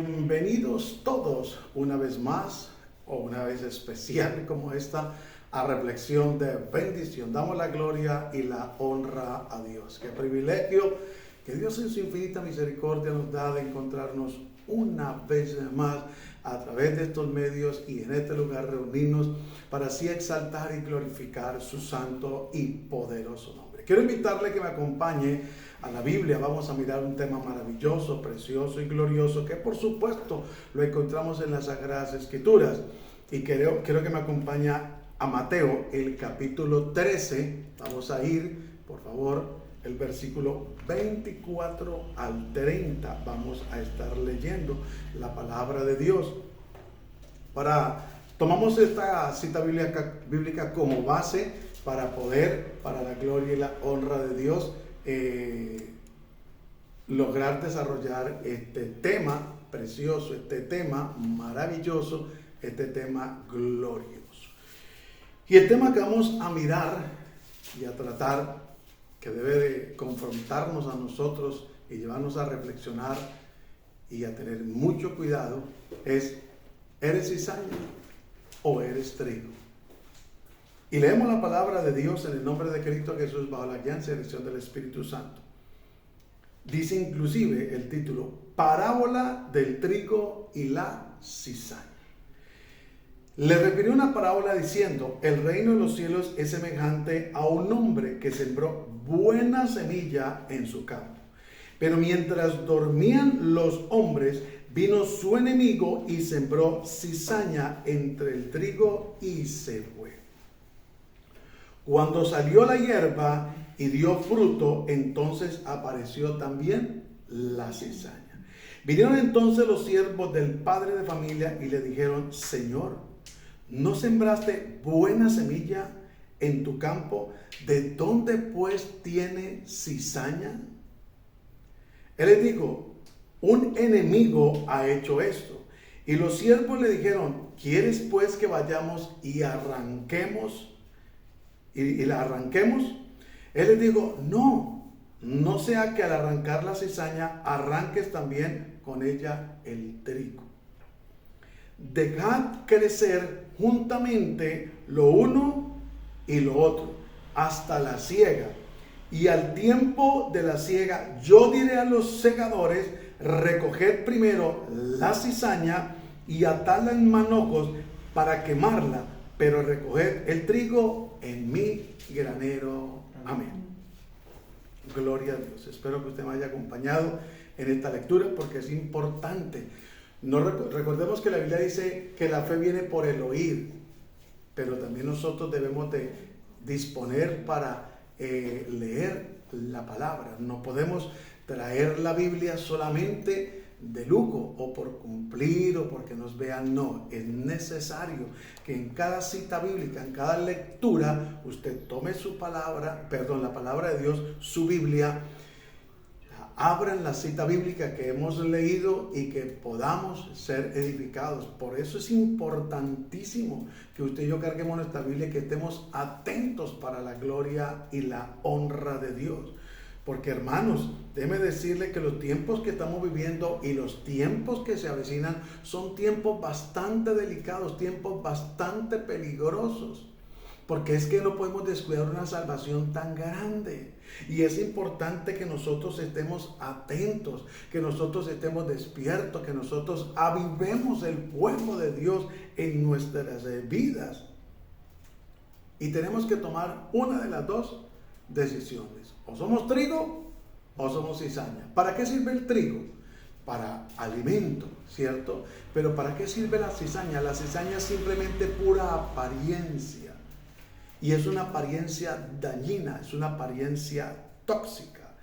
Bienvenidos todos una vez más, o una vez especial como esta, a Reflexión de Bendición. Damos la gloria y la honra a Dios. Qué privilegio que Dios en su infinita misericordia nos da de encontrarnos una vez más a través de estos medios y en este lugar reunirnos para así exaltar y glorificar su santo y poderoso nombre. Quiero invitarle que me acompañe a la Biblia. Vamos a mirar un tema maravilloso, precioso y glorioso que por supuesto lo encontramos en las Sagradas Escrituras. Y quiero que me acompañe a Mateo, el capítulo 13. Vamos a ir, por favor, el versículo 24 al 30. Vamos a estar leyendo la palabra de Dios. Tomamos esta cita bíblica como base para poder, para la gloria y la honra de Dios, lograr desarrollar este tema precioso, este tema maravilloso, este tema glorioso. Y el tema que vamos a mirar y a tratar, que debe de confrontarnos a nosotros y llevarnos a reflexionar y a tener mucho cuidado, es: ¿eres cizaña o eres trigo? Y leemos la palabra de Dios en el nombre de Cristo Jesús bajo la guianza y dirección del Espíritu Santo. Dice inclusive el título: Parábola del trigo y la cizaña. Le refirió una parábola diciendo: el reino de los cielos es semejante a un hombre que sembró buena semilla en su campo. Pero mientras dormían los hombres, vino su enemigo y sembró cizaña entre el trigo y se fue. Cuando salió la hierba y dio fruto, entonces apareció también la cizaña. Vinieron entonces los siervos del padre de familia y le dijeron: Señor, ¿no sembraste buena semilla en tu campo? ¿De dónde pues tiene cizaña? Él les dijo: un enemigo ha hecho esto. Y los siervos le dijeron: ¿quieres pues que vayamos y arranquemos? ¿Y la arranquemos? Él les dijo: no sea que al arrancar la cizaña arranques también con ella el trigo. Dejad crecer juntamente lo uno y lo otro hasta la siega. Y al tiempo de la siega yo diré a los segadores: recoged primero la cizaña y atadla en manojos para quemarla, pero recoged el trigo en mi granero. Amén. Gloria a Dios. Espero que usted me haya acompañado en esta lectura, porque es importante. Recordemos que la Biblia dice que la fe viene por el oír, pero también nosotros debemos de disponer para leer la palabra. No podemos traer la Biblia solamente de lujo o por cumplir o porque nos vean. No, es necesario que en cada cita bíblica, en cada lectura, usted tome la palabra de Dios, su Biblia, abran la cita bíblica que hemos leído y que podamos ser edificados. Por eso es importantísimo que usted y yo carguemos nuestra Biblia y que estemos atentos para la gloria y la honra de Dios. Porque, hermanos, déjeme decirle que los tiempos que estamos viviendo y los tiempos que se avecinan son tiempos bastante delicados, tiempos bastante peligrosos. Porque es que no podemos descuidar una salvación tan grande. Y es importante que nosotros estemos atentos, que nosotros estemos despiertos, que nosotros avivemos el fuego de Dios en nuestras vidas. Y tenemos que tomar una de las dos decisiones: o somos trigo o somos cizaña. ¿Para qué sirve el trigo? Para alimento, ¿cierto? Pero ¿para qué sirve la cizaña? La cizaña es simplemente pura apariencia. Y es una apariencia dañina, es una apariencia tóxica.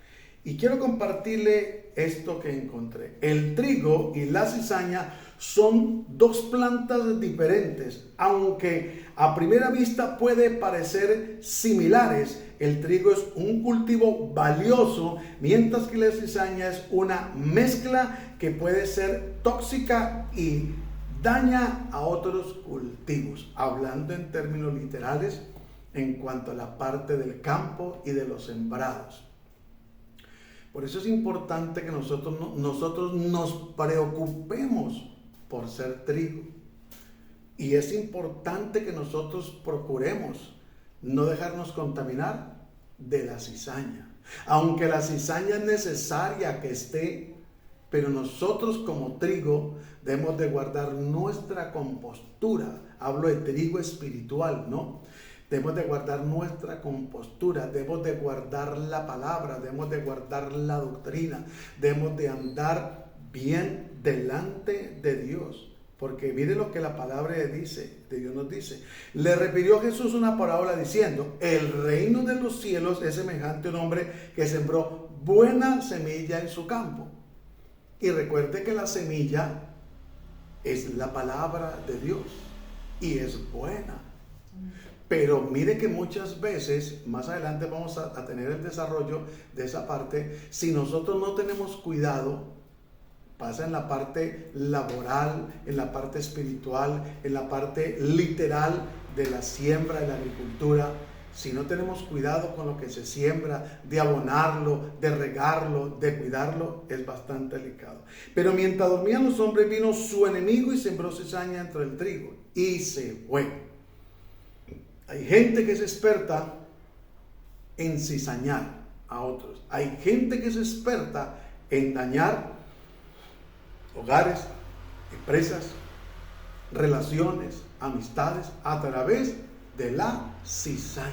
Y quiero compartirle esto que encontré. El trigo y la cizaña son dos plantas diferentes, aunque a primera vista puede parecer similares. El trigo es un cultivo valioso, mientras que la cizaña es una mezcla que puede ser tóxica y daña a otros cultivos. Hablando en términos literales, en cuanto a la parte del campo y de los sembrados. Por eso es importante que nosotros nos preocupemos por ser trigo. Y es importante que nosotros procuremos no dejarnos contaminar de la cizaña. Aunque la cizaña es necesaria que esté, pero nosotros como trigo debemos de guardar nuestra compostura. Hablo de trigo espiritual, ¿no? Debemos de guardar nuestra compostura, debemos de guardar la palabra, debemos de guardar la doctrina, debemos de andar bien delante de Dios. Porque mire lo que la palabra de Dios nos dice. Le refirió Jesús una parábola diciendo: el reino de los cielos es semejante a un hombre que sembró buena semilla en su campo. Y recuerde que la semilla es la palabra de Dios y es buena. Pero mire que muchas veces, más adelante vamos a tener el desarrollo de esa parte, si nosotros no tenemos cuidado, pasa en la parte laboral, en la parte espiritual, en la parte literal de la siembra, de la agricultura. Si no tenemos cuidado con lo que se siembra, de abonarlo, de regarlo, de cuidarlo, es bastante delicado. Pero mientras dormían los hombres, vino su enemigo y sembró cizaña entre el trigo y se fue. Hay gente que es experta en cizañar a otros. Hay gente que es experta en dañar hogares, empresas, relaciones, amistades a través de la cizaña.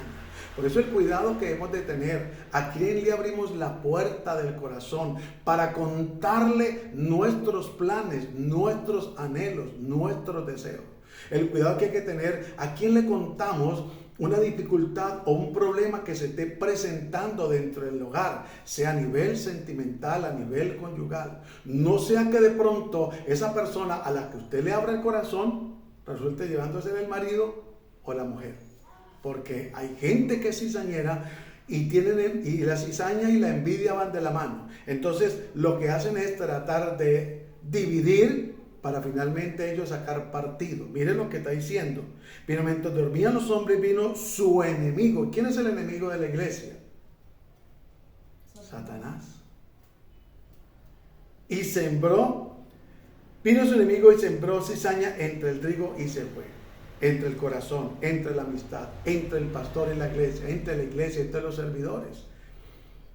Por eso el cuidado que debemos de tener, a quién le abrimos la puerta del corazón para contarle nuestros planes, nuestros anhelos, nuestros deseos. El cuidado que hay que tener, a quién le contamos una dificultad o un problema que se esté presentando dentro del hogar, sea a nivel sentimental, a nivel conyugal. No sea que de pronto esa persona a la que usted le abra el corazón resulte llevándose el marido o la mujer. Porque hay gente que es cizañera y la cizaña y la envidia van de la mano. Entonces lo que hacen es tratar de dividir para finalmente ellos sacar partido. Miren lo que está diciendo. Pero mientras dormían los hombres, vino su enemigo. ¿Quién es el enemigo de la iglesia? Satanás. Y vino su enemigo y sembró cizaña entre el trigo y se fue. Entre el corazón, entre la amistad, entre el pastor y la iglesia, entre los servidores.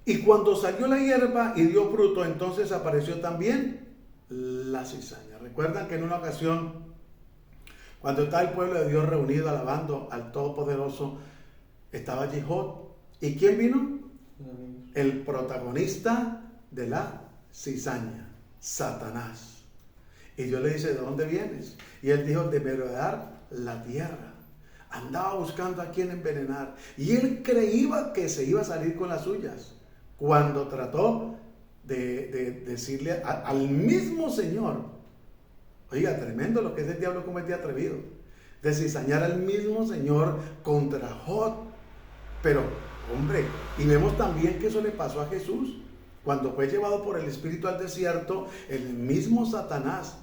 Y cuando salió la hierba y dio fruto, entonces apareció también la cizaña. Recuerdan que en una ocasión, cuando está el pueblo de Dios reunido alabando al Todopoderoso, estaba allí Job. ¿Y quién vino? El protagonista de la cizaña, Satanás. Y Dios le dice: ¿de dónde vienes? Y él dijo: de merodear la tierra. Andaba buscando a quien envenenar. Y él creía que se iba a salir con las suyas. Cuando trató de decirle al mismo Señor, oiga, tremendo lo que es el diablo, como es de atrevido, de cizañar al mismo Señor contra Job. Pero, hombre, y vemos también que eso le pasó a Jesús, cuando fue llevado por el Espíritu al desierto, el mismo Satanás,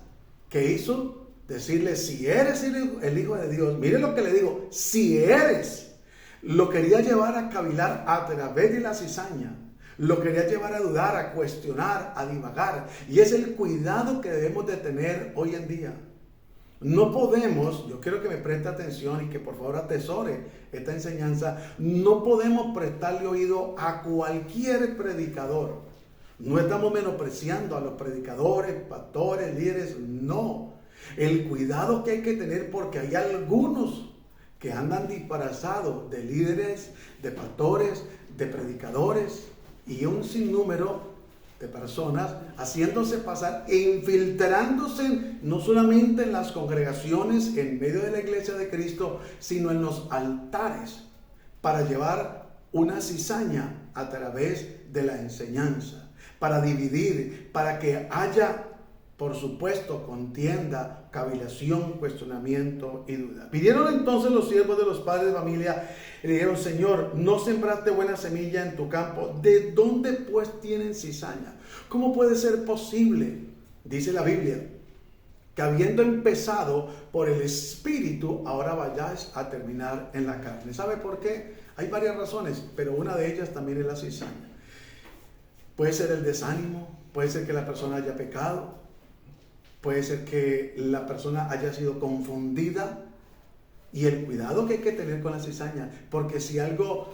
que hizo decirle: si eres el Hijo de Dios, mire lo que le digo, si eres, lo quería llevar a cavilar a través de la cizaña. Lo quería llevar a dudar, a cuestionar, a divagar. Y es el cuidado que debemos de tener hoy en día. No podemos, yo quiero que me preste atención y que por favor atesore esta enseñanza, no podemos prestarle oído a cualquier predicador. No estamos menospreciando a los predicadores, pastores, líderes, no. El cuidado que hay que tener, porque hay algunos que andan disfrazados de líderes, de pastores, de predicadores, y un sinnúmero de personas haciéndose pasar e infiltrándose no solamente en las congregaciones, en medio de la iglesia de Cristo, sino en los altares, para llevar una cizaña a través de la enseñanza, para dividir, para que haya, por supuesto, contienda, cavilación, cuestionamiento y duda. Vinieron entonces los siervos de los padres de familia y le dijeron: Señor, no sembraste buena semilla en tu campo, ¿de dónde pues tienen cizaña? ¿Cómo puede ser posible? Dice la Biblia, que habiendo empezado por el Espíritu, ahora vayáis a terminar en la carne. ¿Sabe por qué? Hay varias razones, pero una de ellas también es la cizaña. Puede ser el desánimo, puede ser que la persona haya pecado, puede ser que la persona haya sido confundida. Y el cuidado que hay que tener con la cizaña, porque si algo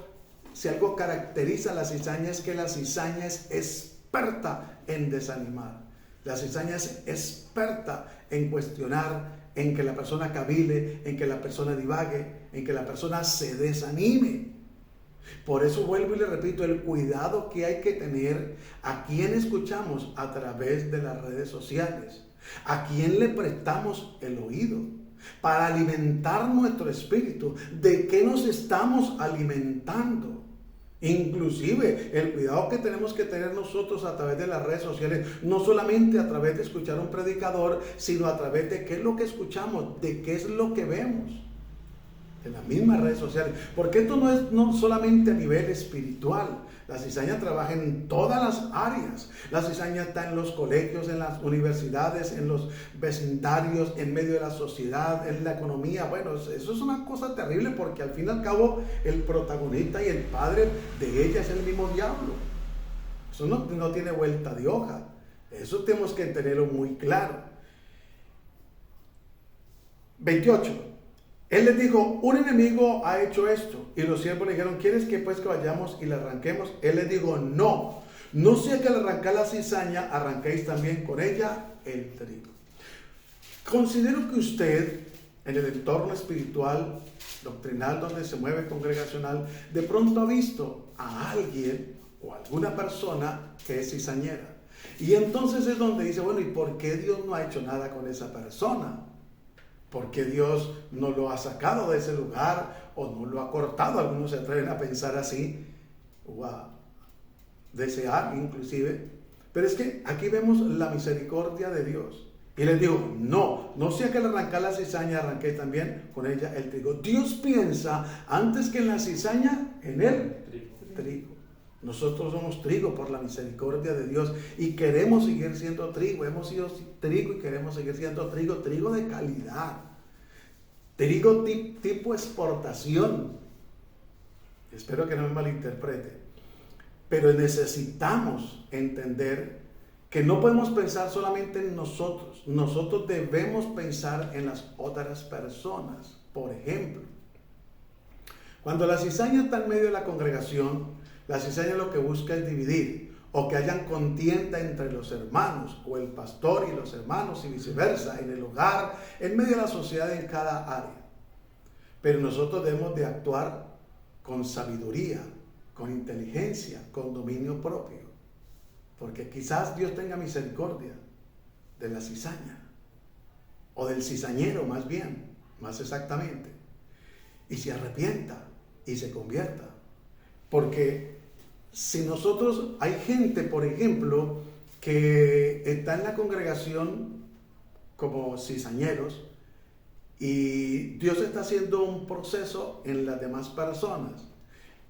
caracteriza a la cizaña es que la cizaña es experta en desanimar. La cizaña es experta en cuestionar, en que la persona cavile, en que la persona divague, en que la persona se desanime. Por eso vuelvo y le repito, el cuidado que hay que tener a quién escuchamos a través de las redes sociales, a quién le prestamos el oído para alimentar nuestro espíritu, de qué nos estamos alimentando. Inclusive el cuidado que tenemos que tener nosotros a través de las redes sociales, no solamente a través de escuchar a un predicador, sino a través de qué es lo que escuchamos, de qué es lo que vemos en las mismas redes sociales. Porque esto no es solamente a nivel espiritual. La cizaña trabaja en todas las áreas. La cizaña está en los colegios, en las universidades, en los vecindarios, en medio de la sociedad, en la economía. Bueno, eso es una cosa terrible, porque al fin y al cabo el protagonista y el padre de ella es el mismo diablo. Eso no tiene vuelta de hoja. Eso tenemos que tenerlo muy claro. 28. Él les dijo, un enemigo ha hecho esto. Y los siervos le dijeron, ¿quieres que pues que vayamos y le arranquemos? Él les dijo, no sea que al arrancar la cizaña, arranquéis también con ella el trigo. Considero que usted, en el entorno espiritual, doctrinal, donde se mueve congregacional, de pronto ha visto a alguien o alguna persona que es cizañera. Y entonces es donde dice, bueno, ¿y por qué Dios no ha hecho nada con esa persona? ¿Por qué Dios no lo ha sacado de ese lugar o no lo ha cortado? Algunos se atreven a pensar así o a desear inclusive. Pero es que aquí vemos la misericordia de Dios. Y les digo, no sea que al arrancar la cizaña arranqué también con ella el trigo. Dios piensa antes que en la cizaña, en el trigo. Nosotros somos trigo por la misericordia de Dios y queremos seguir siendo trigo. Hemos sido trigo y queremos seguir siendo trigo de calidad. Trigo tipo exportación. Espero que no me malinterprete. Pero necesitamos entender que no podemos pensar solamente en nosotros. Nosotros debemos pensar en las otras personas. Por ejemplo, cuando la cizaña está en medio de la congregación, la cizaña lo que busca es dividir, o que hayan contienda entre los hermanos, o el pastor y los hermanos, y viceversa, en el hogar, en medio de la sociedad, en cada área. Pero nosotros debemos de actuar con sabiduría, con inteligencia, con dominio propio, porque quizás Dios tenga misericordia de la cizaña, o del cizañero más exactamente, y se arrepienta y se convierta. Porque si nosotros, hay gente, por ejemplo, que está en la congregación como cizañeros y Dios está haciendo un proceso en las demás personas.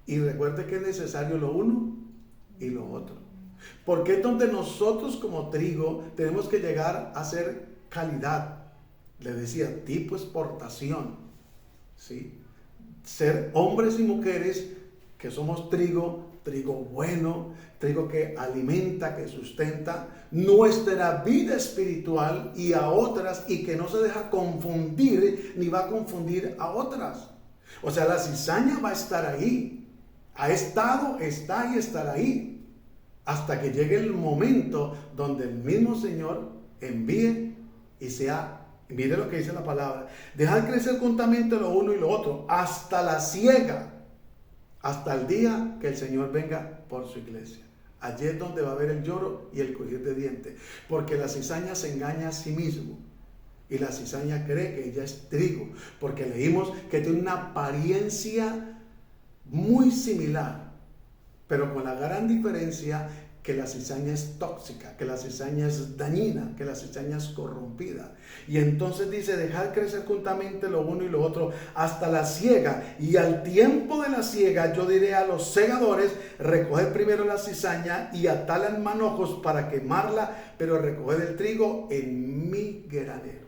Y recuerde que es necesario lo uno y lo otro. Porque es donde nosotros como trigo tenemos que llegar a ser calidad. Le decía, tipo exportación. ¿Sí? Ser hombres y mujeres que somos trigo bueno, trigo que alimenta, que sustenta nuestra vida espiritual y a otras, y que no se deja confundir ni va a confundir a otras. O sea, la cizaña va a estar ahí, ha estado, está y estará ahí, hasta que llegue el momento donde el mismo Señor envíe y sea. Mire lo que dice la palabra: dejar crecer juntamente lo uno y lo otro hasta la siega, hasta el día que el Señor venga por su iglesia. Allí es donde va a haber el lloro y el crujir de dientes, porque la cizaña se engaña a sí mismo y la cizaña cree que ella es trigo, porque leímos que tiene una apariencia muy similar, pero con la gran diferencia que la cizaña es tóxica, que la cizaña es dañina, que la cizaña es corrompida. Y entonces dice: dejar crecer juntamente lo uno y lo otro hasta la siega, y al tiempo de la siega yo diré a los segadores: recoged primero la cizaña y atala en manojos para quemarla, pero recoged el trigo en mi granero.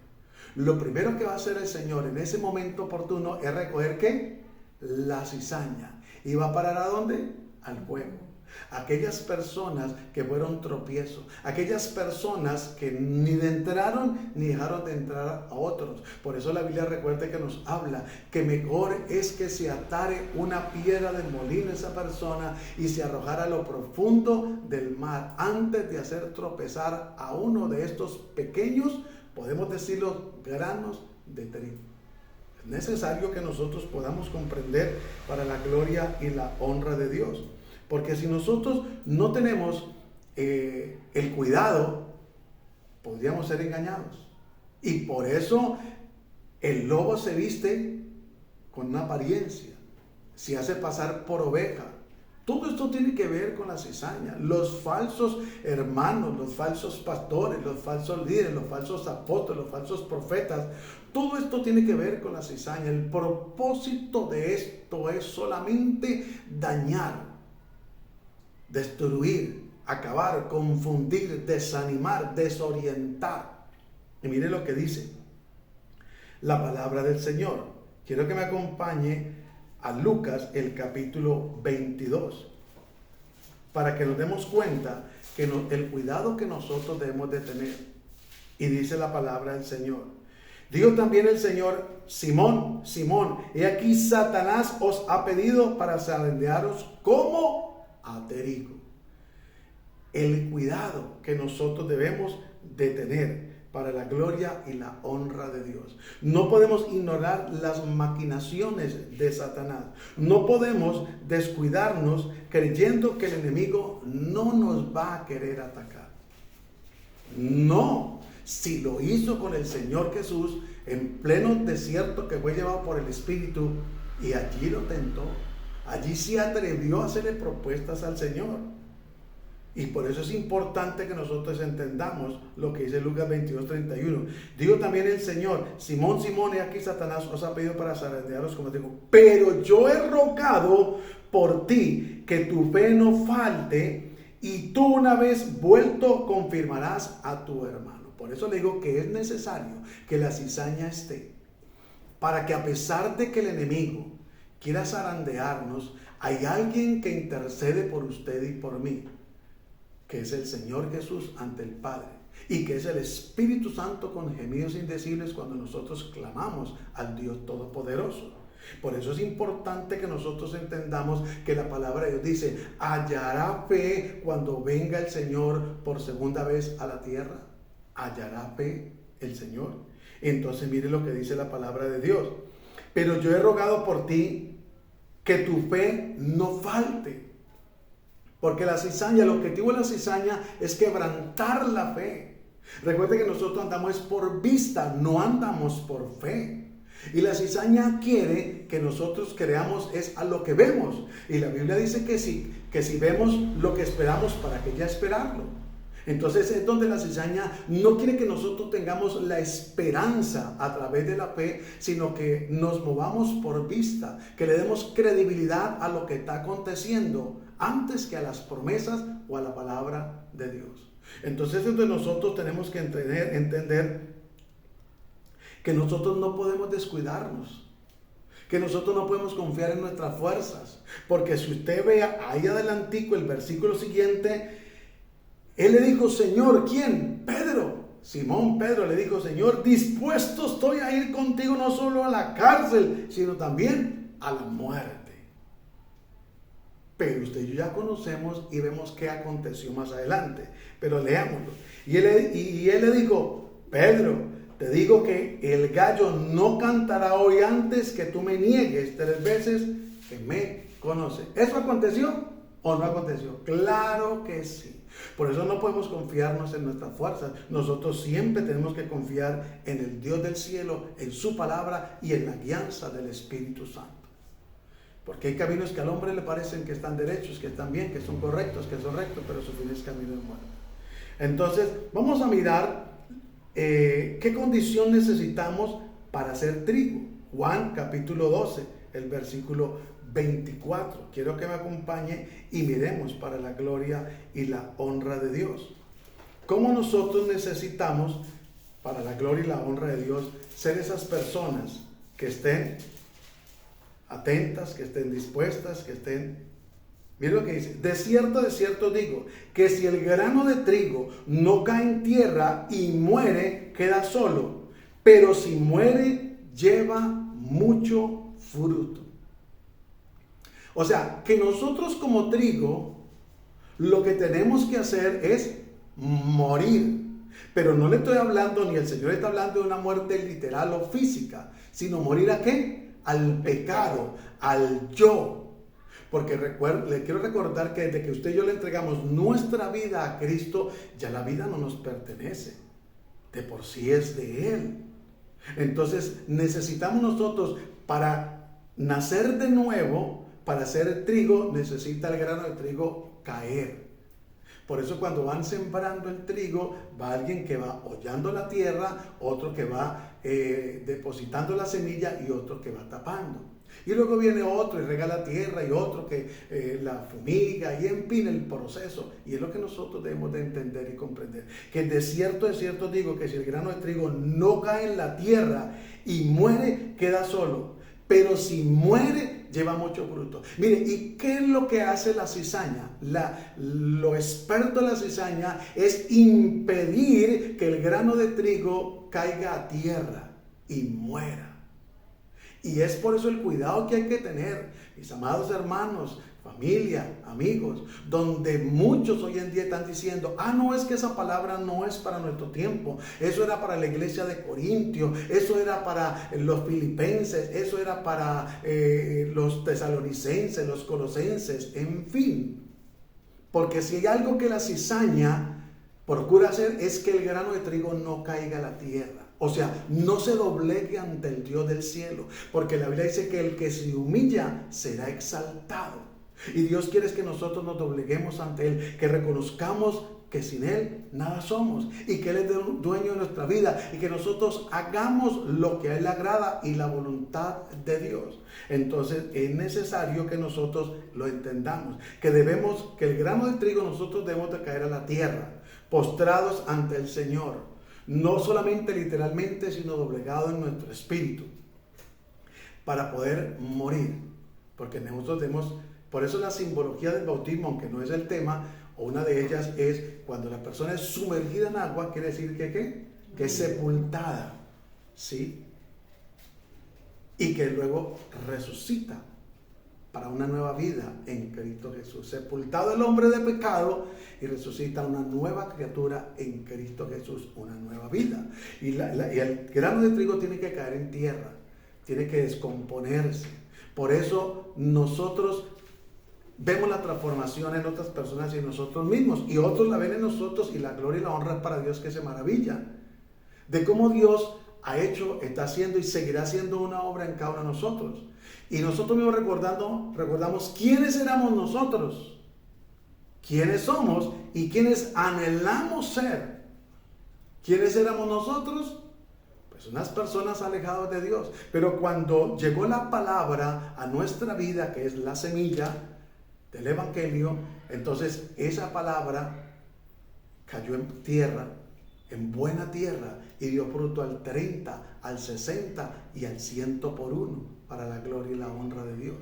Lo primero que va a hacer el Señor en ese momento oportuno es recoger ¿qué? La cizaña. ¿Y va a parar a dónde? Al fuego. Aquellas personas que fueron tropiezos, aquellas personas que ni entraron ni dejaron de entrar a otros. Por eso la Biblia recuerda que nos habla que mejor es que se atare una piedra del molino a esa persona y se arrojara a lo profundo del mar antes de hacer tropezar a uno de estos pequeños, podemos decirlo, granos de trigo. Es necesario que nosotros podamos comprender para la gloria y la honra de Dios. Porque si nosotros no tenemos el cuidado, podríamos ser engañados. Y por eso el lobo se viste con una apariencia, se hace pasar por oveja. Todo esto tiene que ver con la cizaña. Los falsos hermanos, los falsos pastores, los falsos líderes, los falsos apóstoles, los falsos profetas, todo esto tiene que ver con la cizaña. El propósito de esto es solamente dañar, destruir, acabar, confundir, desanimar, desorientar. Y mire lo que dice la palabra del Señor. Quiero que me acompañe a Lucas, el capítulo 22, para que nos demos cuenta que el cuidado que nosotros debemos de tener. Y dice la palabra del Señor: dijo también el Señor: Simón, Simón, he aquí Satanás os ha pedido para zarandearos como a trigo. El cuidado que nosotros debemos de tener para la gloria y la honra de Dios. No podemos ignorar las maquinaciones de Satanás. No podemos descuidarnos creyendo que el enemigo no nos va a querer atacar. No, si lo hizo con el Señor Jesús en pleno desierto, que fue llevado por el Espíritu, y allí lo tentó. Allí se atrevió a hacerle propuestas al Señor. Y por eso es importante que nosotros entendamos lo que dice Lucas 22:31. Digo también el Señor: Simón, Simón, he aquí Satanás os ha pedido para zarandearos como trigo, pero yo he rogado por ti que tu fe no falte, y tú, una vez vuelto, confirmarás a tu hermano. Por eso le digo que es necesario que la cizaña esté, para que, a pesar de que el enemigo quiera zarandearnos, hay alguien que intercede por usted y por mí, que es el Señor Jesús ante el Padre, y que es el Espíritu Santo con gemidos indecibles cuando nosotros clamamos al Dios Todopoderoso. Por eso es importante que nosotros entendamos que la palabra de Dios dice: hallará fe cuando venga el Señor por segunda vez a la tierra. ¿Hallará fe el Señor? Entonces mire lo que dice la palabra de Dios: pero yo he rogado por ti que tu fe no falte. Porque la cizaña, el objetivo de la cizaña es quebrantar la fe. Recuerde que nosotros andamos por vista, no andamos por fe. Y la cizaña quiere que nosotros creamos es a lo que vemos. Y la Biblia dice que si vemos lo que esperamos, ¿para qué ya esperarlo? Entonces es donde la cizaña no quiere que nosotros tengamos la esperanza a través de la fe, sino que nos movamos por vista, que le demos credibilidad a lo que está aconteciendo antes que a las promesas o a la palabra de Dios. Entonces es donde nosotros tenemos que entender que nosotros no podemos descuidarnos, que nosotros no podemos confiar en nuestras fuerzas, porque si usted ve ahí adelantico el versículo siguiente, él le dijo: Señor, ¿quién? Pedro. Simón Pedro le dijo: Señor, dispuesto estoy a ir contigo no solo a la cárcel, sino también a la muerte. Pero usted y yo ya conocemos y vemos qué aconteció más adelante. Pero leámoslo. Y él le dijo: Pedro, te digo que el gallo no cantará hoy antes que tú me niegues 3 veces que me conoces. ¿Eso aconteció o no aconteció? Claro que sí. Por eso no podemos confiarnos en nuestras fuerzas. Nosotros siempre tenemos que confiar en el Dios del cielo, en su palabra y en la guianza del Espíritu Santo. Porque hay caminos que al hombre le parecen que están derechos, que están bien, que son correctos, que son rectos, pero su fin es camino de muerte. Entonces, vamos a mirar qué condición necesitamos para hacer trigo. Juan capítulo 12, el versículo 24. Quiero que me acompañe y miremos para la gloria y la honra de Dios. ¿Cómo nosotros necesitamos, para la gloria y la honra de Dios, ser esas personas que estén atentas, que estén dispuestas, que estén Mira lo que dice: de cierto digo, que si el grano de trigo no cae en tierra y muere, queda solo, pero si muere, lleva mucho fruto. O sea, que nosotros como trigo, lo que tenemos que hacer es morir. Pero no le estoy hablando, ni el Señor está hablando de una muerte literal o física, sino morir ¿a qué? Al pecado, al yo. Porque le quiero recordar que desde que usted y yo le entregamos nuestra vida a Cristo, ya la vida no nos pertenece. De por sí es de Él. Entonces necesitamos nosotros, para nacer de nuevo, para ser trigo, necesita el grano de trigo caer. Por eso cuando van sembrando el trigo, va alguien que va hollando la tierra, otro que va depositando la semilla y otro que va tapando. Y luego viene otro y rega la tierra y otro que la fumiga y en fin el proceso. Y es lo que nosotros debemos de entender y comprender. Que de cierto digo que si el grano de trigo no cae en la tierra y muere, queda solo. Pero si muere, lleva mucho fruto. Mire, ¿y qué es lo que hace la cizaña? Lo experto de la cizaña es impedir que el grano de trigo caiga a tierra y muera. Y es por eso el cuidado que hay que tener, mis amados hermanos, familia, amigos, donde muchos hoy en día están diciendo: no, es que esa palabra no es para nuestro tiempo, eso era para la iglesia de Corintio, eso era para los filipenses, eso era para los tesalonicenses, los colosenses, en fin. Porque si hay algo que la cizaña procura hacer, es que el grano de trigo no caiga a la tierra. O sea, no se doblegue ante el Dios del cielo. Porque la Biblia dice que el que se humilla será exaltado. Y Dios quiere que nosotros nos dobleguemos ante Él, que reconozcamos que sin Él nada somos y que Él es dueño de nuestra vida y que nosotros hagamos lo que a Él le agrada y la voluntad de Dios. Entonces es necesario que nosotros lo entendamos, que el grano de trigo nosotros debemos de caer a la tierra, postrados ante el Señor. No solamente literalmente, sino doblegado en nuestro espíritu, para poder morir. Porque nosotros por eso la simbología del bautismo, aunque no es el tema, o una de ellas es cuando la persona es sumergida en agua, quiere decir que es sepultada, ¿sí? Y que luego resucita para una nueva vida en Cristo Jesús. Sepultado el hombre de pecado y resucita una nueva criatura en Cristo Jesús, una nueva vida. Y el grano de trigo tiene que caer en tierra, tiene que descomponerse. Por eso nosotros vemos la transformación en otras personas y en nosotros mismos, y otros la ven en nosotros, y la gloria y la honra es para Dios, que se maravilla de cómo Dios ha hecho, está haciendo y seguirá haciendo una obra en cada uno de nosotros. Y nosotros mismos recordamos quiénes éramos nosotros, quiénes somos y quiénes anhelamos ser. ¿Quiénes éramos nosotros? Pues unas personas alejadas de Dios. Pero cuando llegó la palabra a nuestra vida, que es la semilla del Evangelio, entonces esa palabra cayó en tierra, en buena tierra, y dio fruto al 30, al 60 y al 100 por uno, para la gloria y la honra de Dios.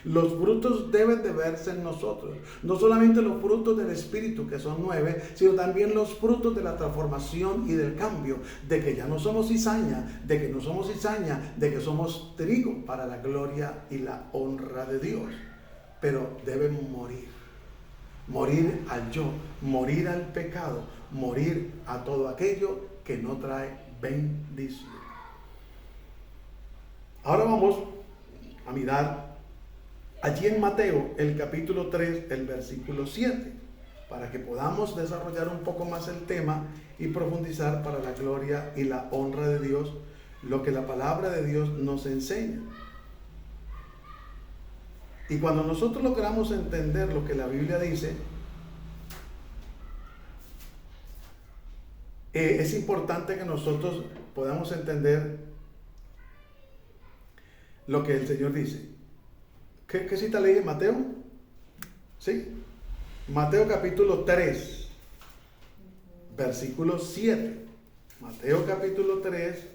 Los frutos deben de verse en nosotros, no solamente los frutos del Espíritu, que son 9, sino también los frutos de la transformación y del cambio, de que ya no somos cizaña, de que somos trigo para la gloria y la honra de Dios. Pero deben morir al yo, morir al pecado, morir a todo aquello que no trae bendición. Ahora vamos a mirar allí en Mateo, el capítulo 3, el versículo 7, para que podamos desarrollar un poco más el tema y profundizar para la gloria y la honra de Dios, lo que la palabra de Dios nos enseña. Y cuando nosotros logramos entender lo que la Biblia dice, es importante que nosotros podamos entender lo que el Señor dice. ¿Qué cita leí en Mateo? ¿Sí? Mateo capítulo 3, versículo 7. Mateo capítulo 3,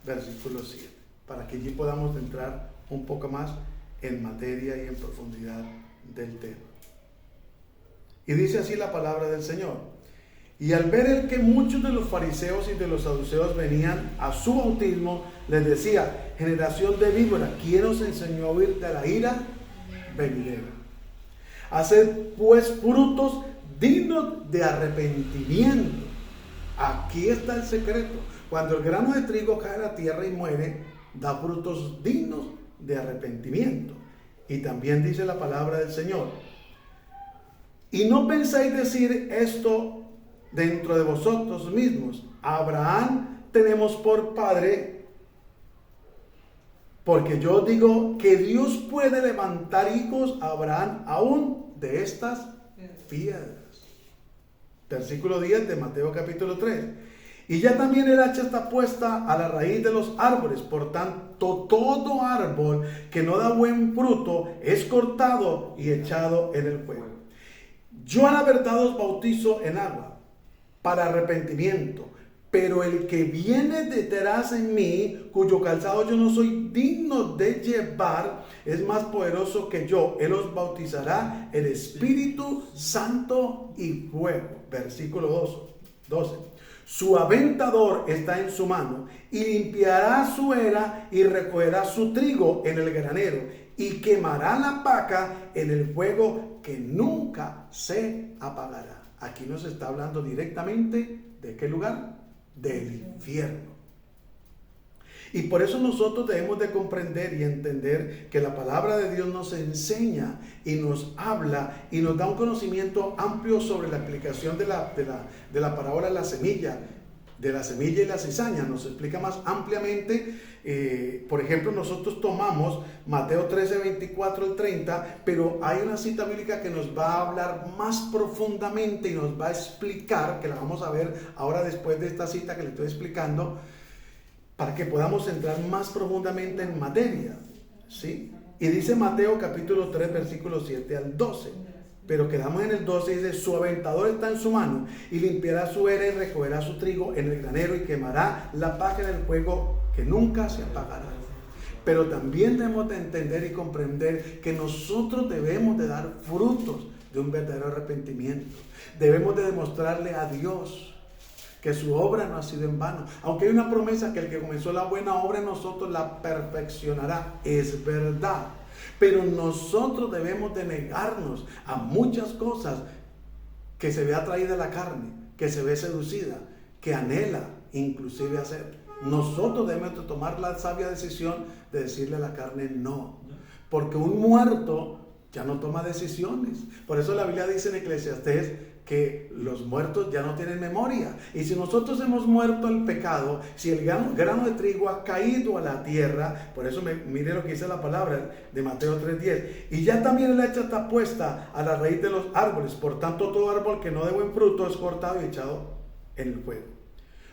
versículo 7. Para que allí podamos entrar un poco más en materia y en profundidad del tema. Y dice así la palabra del Señor. Y al ver él que muchos de los fariseos y de los saduceos venían a su bautismo, les decía: generación de víbora, ¿quién os enseñó a huir de la ira venidera? Haced pues frutos dignos de arrepentimiento. Aquí está el secreto. Cuando el grano de trigo cae a la tierra y muere, da frutos dignos de arrepentimiento. Y también dice la palabra del Señor: y no pensáis decir esto dentro de vosotros mismos: Abraham tenemos por padre. Porque yo digo que Dios puede levantar hijos a Abraham aún de estas piedras. Versículo 10 de Mateo capítulo 3. Y ya también el hacha está puesta a la raíz de los árboles. Por tanto, todo árbol que no da buen fruto es cortado y echado en el fuego. Yo a la verdad os bautizo en agua para arrepentimiento, pero el que viene detrás en mí, cuyo calzado yo no soy digno de llevar, es más poderoso que yo. Él os bautizará el Espíritu Santo y fuego. Versículo 12. Su aventador está en su mano, y limpiará su era y recogerá su trigo en el granero, y quemará la paja en el fuego que nunca se apagará. Aquí nos está hablando directamente ¿de qué lugar? Del infierno. Y por eso nosotros debemos de comprender y entender que la palabra de Dios nos enseña y nos habla y nos da un conocimiento amplio sobre la aplicación de la parábola de la semilla y la cizaña. Nos explica más ampliamente. Por ejemplo, nosotros tomamos Mateo 13, 24 al 30, pero hay una cita bíblica que nos va a hablar más profundamente y nos va a explicar, que la vamos a ver ahora después de esta cita que le estoy explicando, para que podamos entrar más profundamente en materia, ¿sí? Y dice Mateo capítulo 3, versículos 7 al 12. Pero quedamos en el 12 y dice: su aventador está en su mano, y limpiará su era y recogerá su trigo en el granero, y quemará la paja en el fuego que nunca se apagará. Pero también debemos de entender y comprender que nosotros debemos de dar frutos de un verdadero arrepentimiento. Debemos de demostrarle a Dios que su obra no ha sido en vano. Aunque hay una promesa que el que comenzó la buena obra en nosotros la perfeccionará. Es verdad. Pero nosotros debemos de negarnos a muchas cosas que se ve atraída a la carne, que se ve seducida, que anhela inclusive hacer. Nosotros debemos de tomar la sabia decisión de decirle a la carne no. Porque un muerto ya no toma decisiones. Por eso la Biblia dice en Eclesiastés que los muertos ya no tienen memoria. Y si nosotros hemos muerto al pecado, si el grano de trigo ha caído a la tierra, por eso mire lo que dice la palabra de Mateo 3:10, y ya también el hacha está puesta a la raíz de los árboles. Por tanto, todo árbol que no dé buen fruto es cortado y echado en el fuego.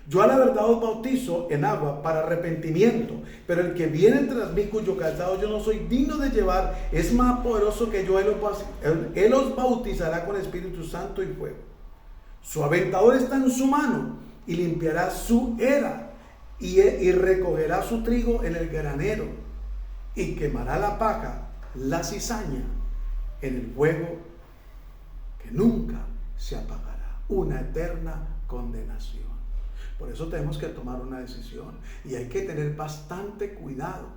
Yo a la verdad os bautizo en agua para arrepentimiento, pero el que viene tras mí, cuyo calzado yo no soy digno de llevar, es más poderoso que yo. Él os bautizará con Espíritu Santo y fuego. Su aventador está en su mano, y limpiará su era, y recogerá su trigo en el granero, y quemará la paja, la cizaña, en el fuego que nunca se apagará. Una eterna condenación. Por eso tenemos que tomar una decisión, y hay que tener bastante cuidado,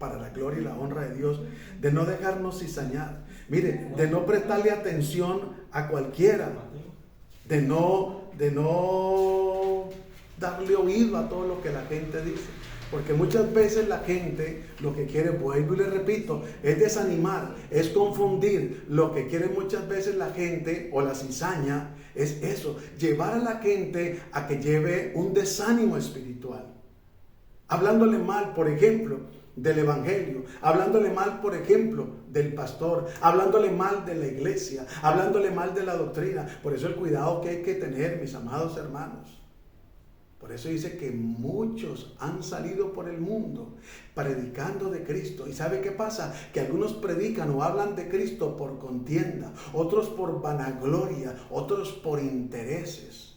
para la gloria y la honra de Dios, de no dejarnos cizañar. Mire, de no prestarle atención a cualquiera, de no darle oído a todo lo que la gente dice. Porque muchas veces la gente lo que quiere, vuelvo y le repito, es desanimar, es confundir. Lo que quiere muchas veces la gente o la cizaña es eso, llevar a la gente a que lleve un desánimo espiritual. Hablándole mal, por ejemplo, del evangelio, hablándole mal, por ejemplo, del pastor, hablándole mal de la iglesia, hablándole mal de la doctrina. Por eso el cuidado que hay que tener, mis amados hermanos. Por eso dice que muchos han salido por el mundo predicando de Cristo. ¿Y sabe qué pasa? Que algunos predican o hablan de Cristo por contienda, otros por vanagloria, otros por intereses.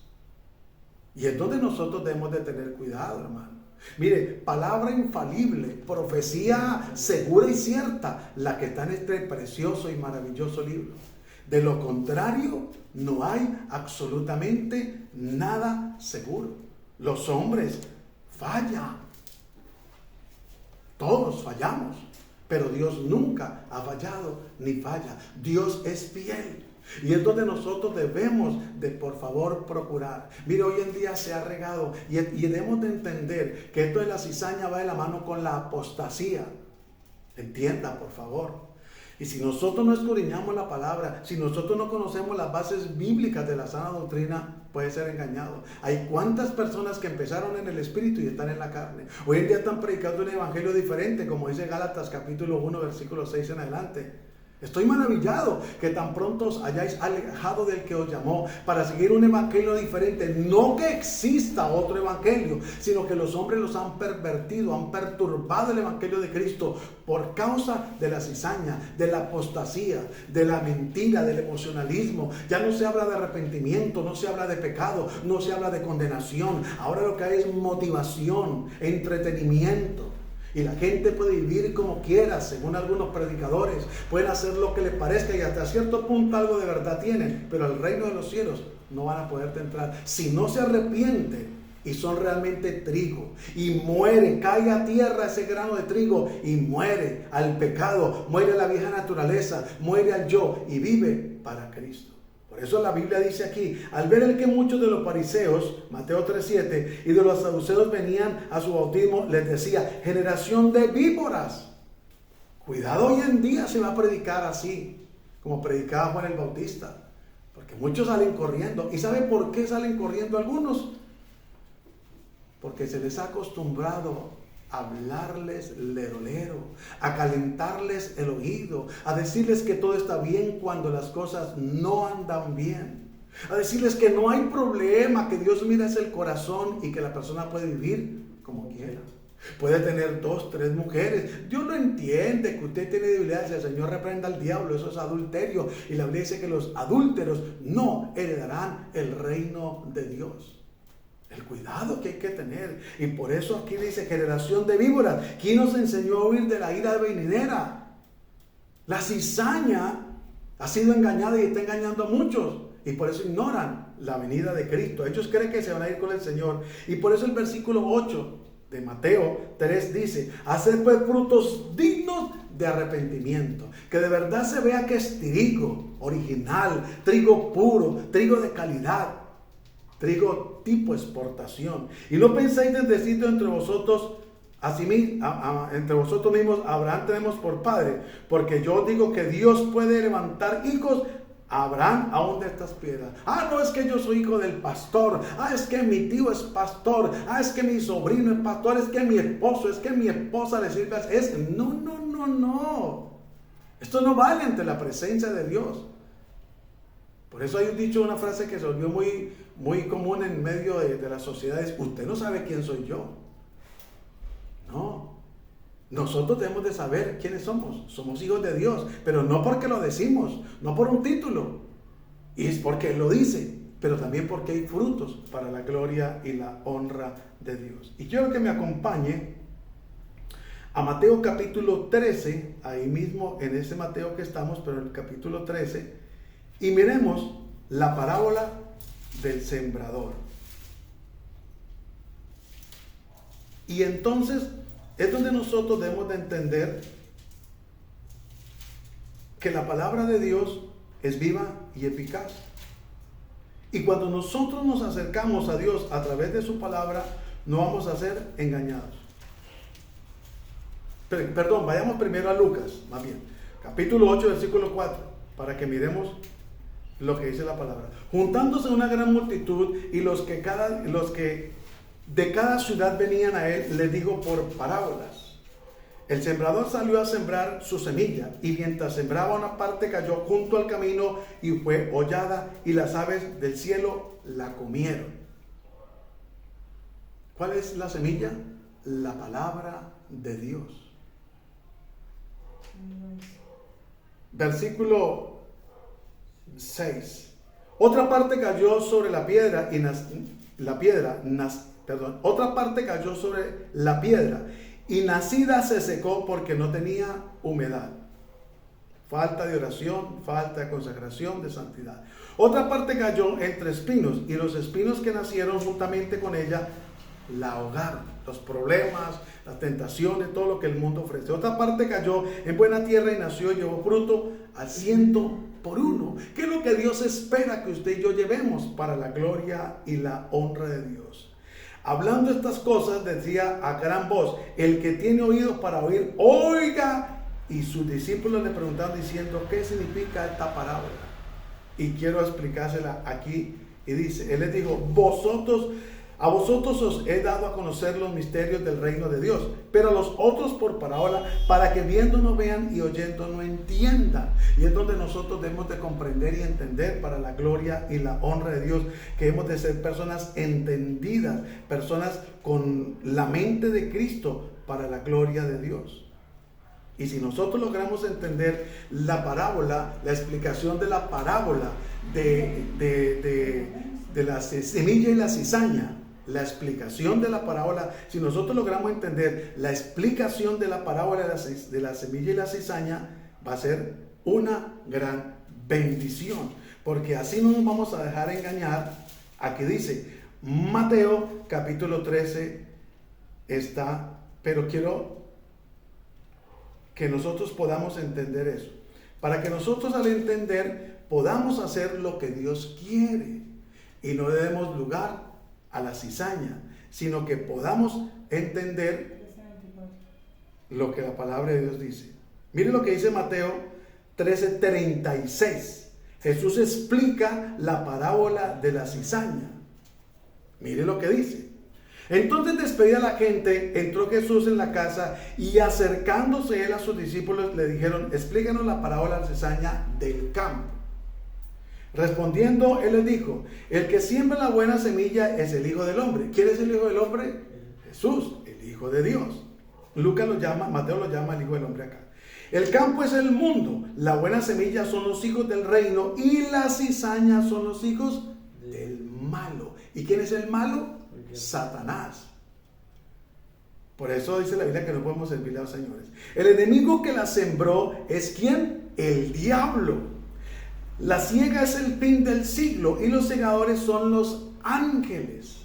Y es donde nosotros debemos de tener cuidado, hermano. Mire, palabra infalible, profecía segura y cierta, la que está en este precioso y maravilloso libro. De lo contrario, no hay absolutamente nada seguro. Los hombres fallan. Todos fallamos, pero Dios nunca ha fallado ni falla. Dios es fiel. Y es donde nosotros debemos de, por favor, procurar. Mire, hoy en día se ha regado y debemos de entender que esto de la cizaña va de la mano con la apostasía. Entienda, por favor. Y si nosotros no escudriñamos la palabra, si nosotros no conocemos las bases bíblicas de la sana doctrina, puede ser engañado. Hay cuántas personas que empezaron en el espíritu y están en la carne. Hoy en día están predicando un evangelio diferente, como dice Gálatas capítulo 1, versículo 6 en adelante. Estoy maravillado que tan pronto os hayáis alejado del que os llamó para seguir un evangelio diferente. No que exista otro evangelio, sino que los hombres los han pervertido, han perturbado el evangelio de Cristo por causa de la cizaña, de la apostasía, de la mentira, del emocionalismo. Ya no se habla de arrepentimiento, no se habla de pecado, no se habla de condenación. Ahora lo que hay es motivación, entretenimiento. Y la gente puede vivir como quiera, según algunos predicadores. Pueden hacer lo que les parezca y hasta cierto punto algo de verdad tienen. Pero al reino de los cielos no van a poderte entrar. Si no se arrepienten y son realmente trigo. Y muere, cae a tierra ese grano de trigo y muere al pecado. Muere a la vieja naturaleza, muere al yo y vive para Cristo. Por eso la Biblia dice aquí, al ver el que muchos de los fariseos, Mateo 3:7, y de los saduceos venían a su bautismo, les decía, generación de víboras. Cuidado, hoy en día se va a predicar así, como predicaba Juan el Bautista, porque muchos salen corriendo. ¿Y sabe por qué salen corriendo algunos? Porque se les ha acostumbrado a hablarles lero, a calentarles el oído, a decirles que todo está bien cuando las cosas no andan bien, a decirles que no hay problema, que Dios mira es el corazón y que la persona puede vivir como quiera. Puede tener 2, 3 mujeres. Dios no entiende que usted tiene debilidades. El Señor reprenda al diablo, eso es adulterio. Y la Biblia dice que los adúlteros no heredarán el reino de Dios. El cuidado que hay que tener. Y por eso aquí dice generación de víboras. ¿Quién nos enseñó a huir de la ira venidera? La cizaña ha sido engañada y está engañando a muchos. Y por eso ignoran la venida de Cristo. Ellos creen que se van a ir con el Señor. Y por eso el versículo 8 de Mateo 3 dice, hacer pues frutos dignos de arrepentimiento. Que de verdad se vea que es trigo original, trigo puro, trigo de calidad. Trigo tipo exportación. Y no penséis de decir entre vosotros, entre vosotros mismos, Abraham tenemos por padre, porque yo digo que Dios puede levantar hijos a Abraham aún de estas piedras. No es que yo soy hijo del pastor. Es que mi tío es pastor. Es que mi sobrino es pastor. Es que mi esposo, es que mi esposa le sirve. No. Esto no vale ante la presencia de Dios. Por eso hay un dicho, una frase que se volvió muy común en medio de las sociedades. Usted no sabe quién soy yo. No. Nosotros debemos de saber quiénes somos. Somos hijos de Dios, pero no porque lo decimos, no por un título. Y es porque Él lo dice, pero también porque hay frutos para la gloria y la honra de Dios. Y quiero que me acompañe a Mateo capítulo 13, ahí mismo en ese Mateo que estamos, pero en el capítulo 13, y miremos la parábola del sembrador. Y entonces es donde nosotros debemos de entender que la palabra de Dios es viva y eficaz. Y cuando nosotros nos acercamos a Dios a través de su palabra, no vamos a ser engañados. Perdón, vayamos primero a Lucas, más bien. Capítulo 8, versículo 4, para que miremos lo que dice la palabra. Juntándose una gran multitud y los que de cada ciudad venían a él, les dijo por parábolas. El sembrador salió a sembrar su semilla y mientras sembraba una parte cayó junto al camino y fue hollada y las aves del cielo la comieron. ¿Cuál es la semilla? La palabra de Dios. Versículo 6. Otra parte cayó sobre la piedra otra parte cayó sobre la piedra y nacida se secó porque no tenía humedad. falta de oración, falta de consagración, de santidad. Otra parte cayó entre espinos, y los espinos que nacieron juntamente con ella la ahogaron. Los problemas, las tentaciones, todo lo que el mundo ofrece. Otra parte cayó en buena tierra y nació y llevó fruto al 100%. ¿Qué es lo que Dios espera que usted y yo llevemos para la gloria y la honra de Dios? Hablando estas cosas, decía a gran voz: el que tiene oídos para oír, oiga. Y sus discípulos le preguntaron diciendo: ¿qué significa esta parábola? Y quiero explicársela aquí. Y dice, él les dijo: a vosotros os he dado a conocer los misterios del reino de Dios, pero a los otros por parábola, para que viendo no vean y oyendo no entiendan. Y es donde nosotros debemos de comprender y entender, para la gloria y la honra de Dios, que hemos de ser personas entendidas, personas con la mente de Cristo, para la gloria de Dios. Y si nosotros logramos entender la parábola, la explicación de la parábola de la semilla y la cizaña, la explicación de la parábola, si nosotros logramos entender la explicación de la parábola de la semilla y la cizaña, va a ser una gran bendición, porque así no nos vamos a dejar engañar. Aquí dice, Mateo capítulo 13 está, pero quiero que nosotros podamos entender eso, para que nosotros al entender podamos hacer lo que Dios quiere y no le demos lugar a la cizaña, sino que podamos entender lo que la palabra de Dios dice. Mire lo que dice Mateo 13:36. Jesús explica la parábola de la cizaña. Mire lo que dice. Entonces, despedida la gente, entró Jesús en la casa, y acercándose él a sus discípulos le dijeron: explícanos la parábola de la cizaña del campo. Respondiendo, él les dijo: el que siembra la buena semilla es el Hijo del Hombre. ¿Quién es el Hijo del Hombre? Jesús, el Hijo de Dios. Mateo lo llama el Hijo del Hombre acá. El campo es el mundo, la buena semilla son los hijos del reino, y la cizaña son los hijos del malo. ¿Y quién es el malo? Satanás. Por eso dice la Biblia que no podemos servirle a los señores. El enemigo que la sembró es ¿quién? El diablo. La siega es el fin del siglo, y los segadores son los ángeles.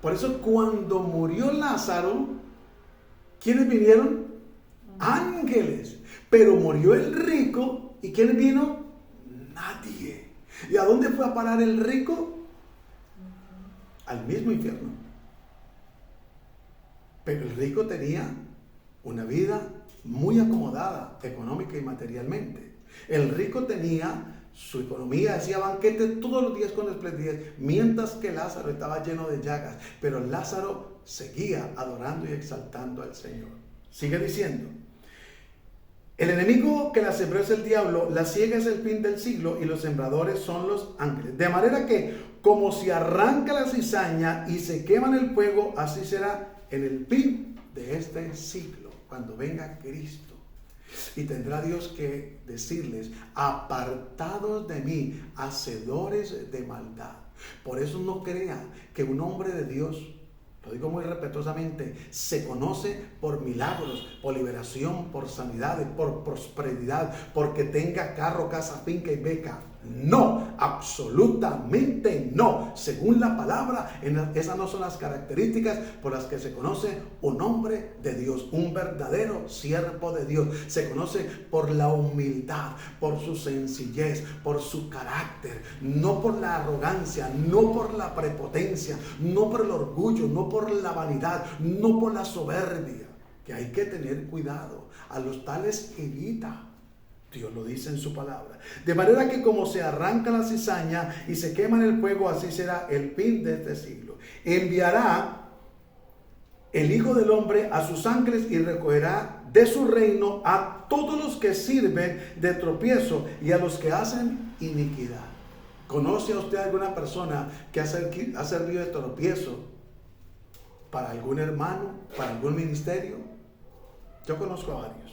Por eso cuando murió Lázaro, ¿quiénes vinieron? Ángeles. Pero murió el rico, ¿y quién vino? Nadie. ¿Y a dónde fue a parar el rico? Al mismo infierno. Pero el rico tenía una vida muy acomodada económica y materialmente. El rico tenía su economía, hacía banquetes todos los días con esplendidez, mientras que Lázaro estaba lleno de llagas. Pero Lázaro seguía adorando y exaltando al Señor. Sigue diciendo: el enemigo que la sembró es el diablo, la siega es el fin del siglo, y los sembradores son los ángeles. De manera que, como se arranca la cizaña y se quema en el fuego, así será en el fin de este siglo, cuando venga Cristo. Y tendrá Dios que decirles: apartados de mí, hacedores de maldad. Por eso no crea que un hombre de Dios, lo digo muy respetuosamente, se conoce por milagros, por liberación, por sanidades, por prosperidad, porque tenga carro, casa, finca y beca. No, absolutamente no. Según la palabra, esas no son las características por las que se conoce un hombre de Dios, un verdadero siervo de Dios. Se conoce por la humildad, por su sencillez, por su carácter, no por la arrogancia, no por la prepotencia, no por el orgullo, no por la vanidad, no por la soberbia, que hay que tener cuidado. A los tales evita. Dios lo dice en su palabra. De manera que como se arranca la cizaña y se quema en el fuego, así será el fin de este siglo. Enviará el Hijo del Hombre a sus ángeles y recogerá de su reino a todos los que sirven de tropiezo y a los que hacen iniquidad. ¿Conoce a usted alguna persona que ha servido de tropiezo para algún hermano, para algún ministerio? Yo conozco a varios.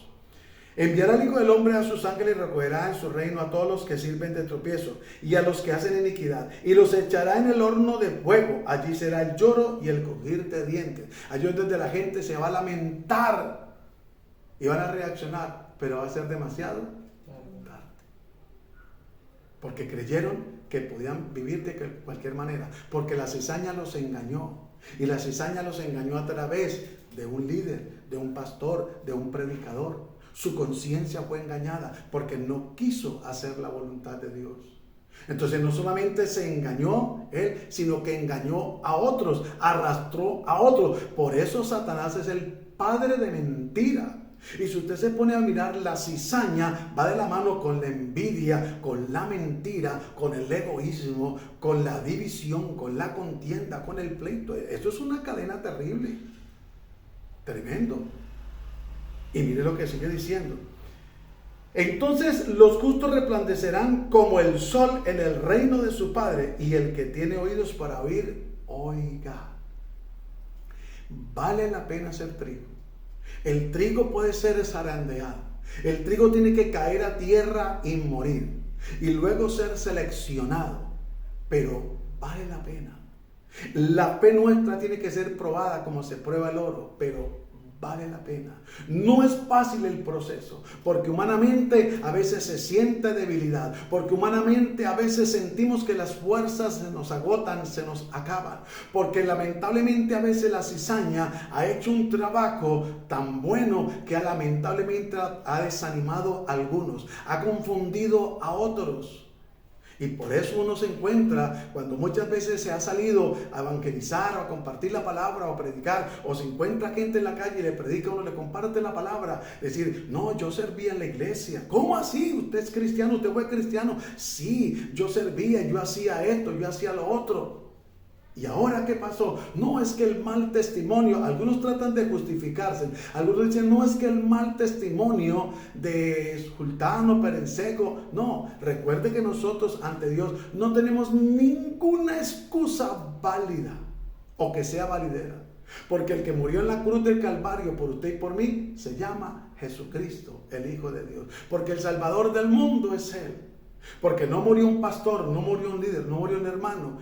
Enviará el Hijo del Hombre a sus ángeles y recogerá en su reino a todos los que sirven de tropiezo y a los que hacen iniquidad, y los echará en el horno de fuego. Allí será el lloro y el crujir de dientes. Allí es donde la gente se va a lamentar y van a reaccionar. pero va a ser demasiado tarde. Porque creyeron que podían vivir de cualquier manera, porque la cizaña los engañó. Y la cizaña los engañó a través de un líder, de un pastor, de un predicador. Su conciencia fue engañada porque no quiso hacer la voluntad de Dios. Entonces no solamente se engañó él, sino que engañó a otros, arrastró a otros. Por eso Satanás es el padre de mentira. Y si usted se pone a mirar, la cizaña va de la mano con la envidia, con la mentira, con el egoísmo, con la división, con la contienda, con el pleito. Eso es una cadena terrible, tremendo. Y mire lo que sigue diciendo. Entonces los justos resplandecerán como el sol en el reino de su Padre, y el que tiene oídos para oír, oiga. Vale la pena ser trigo. El trigo puede ser zarandeado. El trigo tiene que caer a tierra y morir, y luego ser seleccionado. Pero vale la pena. La fe nuestra tiene que ser probada como se prueba el oro, pero vale la pena. No es fácil el proceso, porque humanamente a veces se siente debilidad, porque humanamente a veces sentimos que las fuerzas se nos agotan, se nos acaban, porque lamentablemente a veces la cizaña ha hecho un trabajo tan bueno que lamentablemente ha desanimado a algunos, ha confundido a otros. Y por eso uno se encuentra, cuando muchas veces se ha salido a evangelizar o a compartir la palabra o a predicar, o se encuentra gente en la calle y le predica, uno le comparte la palabra, decir, no, yo servía en la iglesia. ¿Cómo así? ¿Usted es cristiano? ¿Usted fue cristiano? Sí, yo servía, yo hacía esto, yo hacía lo otro. ¿Y ahora qué pasó? No, es que el mal testimonio, algunos tratan de justificarse, algunos dicen, no, es que el mal testimonio de Sultano, Perenceco. No, recuerde que nosotros ante Dios no tenemos ninguna excusa válida o que sea validera. Porque el que murió en la cruz del Calvario por usted y por mí se llama Jesucristo, el Hijo de Dios. Porque el Salvador del mundo es Él. Porque no murió un pastor, no murió un líder, no murió un hermano,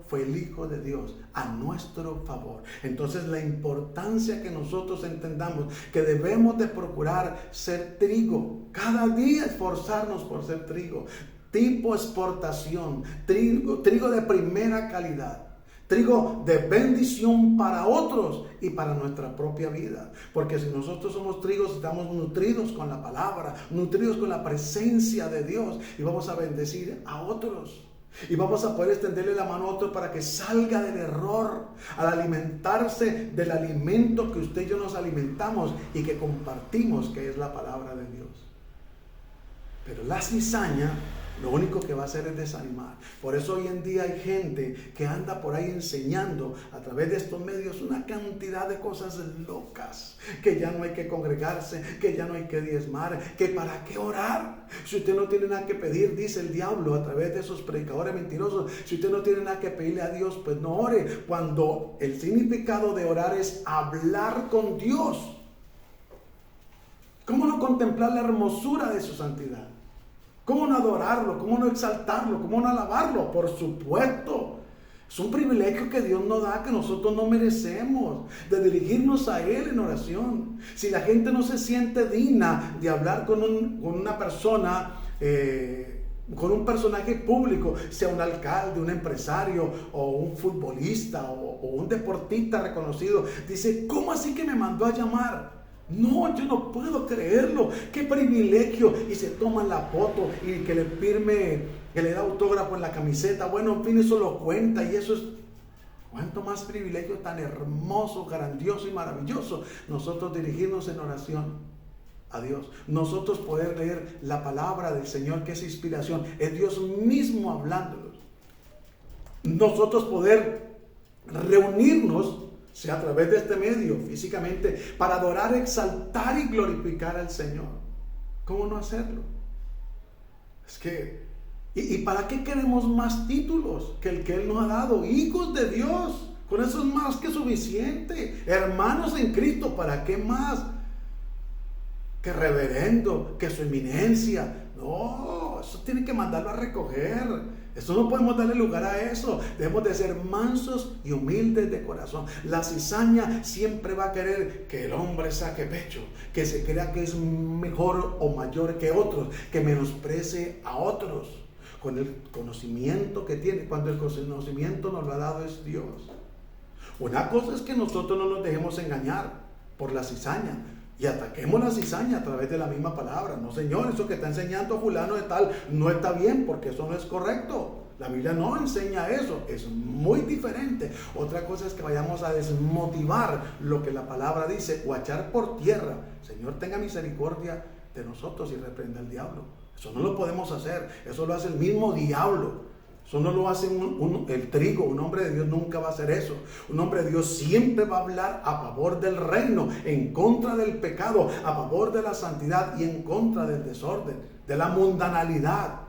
fue el Hijo de Dios a nuestro favor. Entonces la importancia que nosotros entendamos que debemos de procurar ser trigo, cada día esforzarnos por ser trigo, tipo exportación, trigo de primera calidad. Trigo de bendición para otros y para nuestra propia vida. Porque si nosotros somos trigos, estamos nutridos con la palabra, nutridos con la presencia de Dios, y vamos a bendecir a otros. Y vamos a poder extenderle la mano a otro para que salga del error, al alimentarse del alimento que usted y yo nos alimentamos y que compartimos, que es la palabra de Dios. Pero la cizaña lo único que va a hacer es desanimar. Por eso hoy en día hay gente que anda por ahí enseñando a través de estos medios una cantidad de cosas locas, que ya no hay que congregarse, que ya no hay que diezmar, que para qué orar. Si usted no tiene nada que pedir, dice el diablo a través de esos predicadores mentirosos, si usted no tiene nada que pedirle a Dios, pues no ore, cuando el significado de orar es hablar con Dios. ¿Cómo no contemplar la hermosura de su santidad? ¿Cómo no adorarlo? ¿Cómo no exaltarlo? ¿Cómo no alabarlo? Por supuesto. Es un privilegio que Dios nos da, que nosotros no merecemos, de dirigirnos a Él en oración. Si la gente no se siente digna de hablar con una persona, con un personaje público, sea un alcalde, un empresario o un futbolista o un deportista reconocido, dice, ¿cómo así que me mandó a llamar? No, yo no puedo creerlo. Qué privilegio. Y se toman la foto y que le firme, que le da autógrafo en la camiseta. Bueno, en fin, eso lo cuenta. Y eso es, cuánto más privilegio tan hermoso, grandioso y maravilloso. Nosotros dirigirnos en oración a Dios. Nosotros poder leer la palabra del Señor, que es inspiración. Es Dios mismo hablándonos. Nosotros poder reunirnos, sea a través de este medio, físicamente, para adorar, exaltar y glorificar al Señor. ¿Cómo no hacerlo? Es que, ¿y para qué queremos más títulos que el que Él nos ha dado? Hijos de Dios, con eso es más que suficiente. Hermanos en Cristo, ¿para qué más? Que reverendo, que su eminencia. No, eso tiene que mandarlo a recoger. Eso no podemos darle lugar a eso. Debemos de ser mansos y humildes de corazón. La cizaña siempre va a querer que el hombre saque pecho, que se crea que es mejor o mayor que otros, que menosprecie a otros con el conocimiento que tiene, cuando el conocimiento nos lo ha dado es Dios. Una cosa es que nosotros no nos dejemos engañar por la cizaña y ataquemos la cizaña a través de la misma palabra. No, Señor, eso que está enseñando fulano de tal no está bien, porque eso no es correcto. La Biblia no enseña eso, es muy diferente. Otra cosa es que vayamos a desmotivar lo que la palabra dice o a echar por tierra. Señor, tenga misericordia de nosotros y reprenda al diablo. Eso no lo podemos hacer, eso lo hace el mismo diablo. Eso no lo hace el trigo. Un hombre de Dios nunca va a hacer eso. Un hombre de Dios siempre va a hablar a favor del reino, en contra del pecado, a favor de la santidad y en contra del desorden, de la mundanalidad.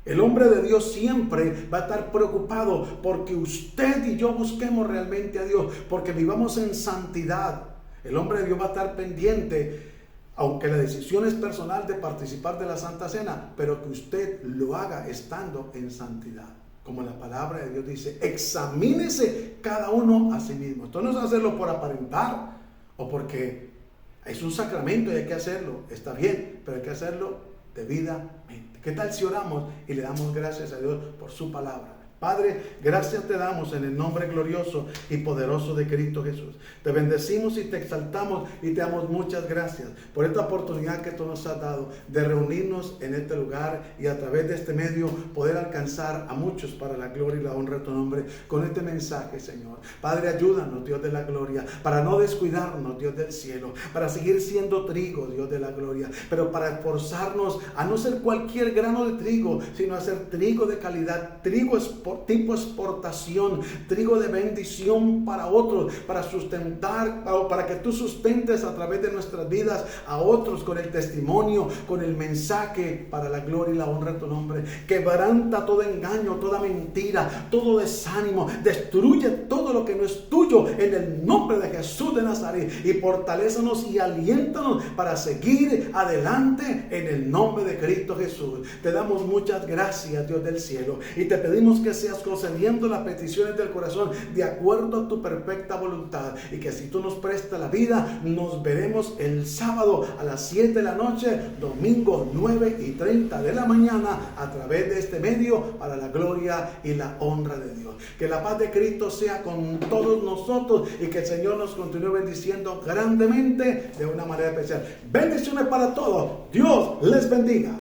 El hombre de Dios siempre va a estar preocupado porque usted y yo busquemos realmente a Dios, porque vivamos en santidad. El hombre de Dios va a estar pendiente, aunque la decisión es personal de participar de la Santa Cena, pero que usted lo haga estando en santidad. Como la palabra de Dios dice, examínese cada uno a sí mismo. Esto no es hacerlo por aparentar o porque es un sacramento y hay que hacerlo. Está bien, pero hay que hacerlo debidamente. ¿Qué tal si oramos y le damos gracias a Dios por su palabra? Padre, gracias te damos en el nombre glorioso y poderoso de Cristo Jesús. Te bendecimos y te exaltamos y te damos muchas gracias por esta oportunidad que tú nos has dado de reunirnos en este lugar y a través de este medio poder alcanzar a muchos para la gloria y la honra de tu nombre con este mensaje, Señor. Padre, ayúdanos, Dios de la gloria, para no descuidarnos, Dios del cielo, para seguir siendo trigo, Dios de la gloria, pero para esforzarnos a no ser cualquier grano de trigo, sino a ser trigo de calidad, trigo tipo exportación, trigo de bendición para otros, para sustentar, para que tú sustentes a través de nuestras vidas a otros con el testimonio, con el mensaje para la gloria y la honra de tu nombre. Quebranta todo engaño, toda mentira, todo desánimo, destruye todo lo que no es tuyo en el nombre de Jesús de Nazaret y fortalézanos y aliéntanos para seguir adelante en el nombre de Cristo Jesús. Te damos muchas gracias, Dios del cielo, y te pedimos que seas concediendo las peticiones del corazón de acuerdo a tu perfecta voluntad, y que si tú nos prestas la vida, nos veremos el sábado a las 7 de la noche, domingo 9:30 de la mañana a través de este medio para la gloria y la honra de Dios. Que la paz de Cristo sea con todos nosotros y que el Señor nos continúe bendiciendo grandemente de una manera especial. Bendiciones para todos. Dios les bendiga.